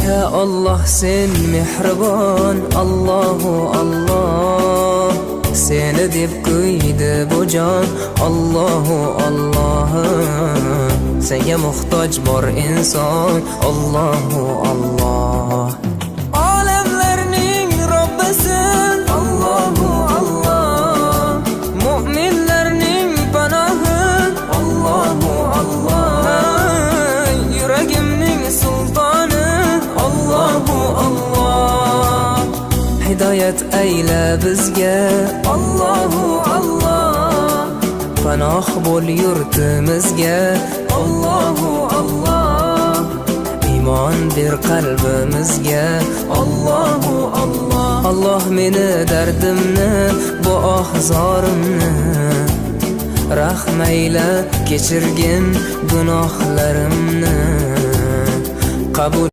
Ya Allah sen mehribon, Allahu Allah. Seni deb kuydi bu jon, Allahu Allah. Senga muhtoj bor inson, Allahu Allah. Olamlarning Robbisin, Allahu Allah. Mu'minlarning panohi, Allahu Allah. Yuragimning sultoni, Allahu Allah. Hidoyat ayla bizga, Allahu Allah. Panoh bo'l yurtimizga, Allahu Allah. Iymon ber qalbimizga, Allahu Allah. Allah meni dardimni, bu ohzorimni rahmayla kechirgin gunohlarimni. Qabul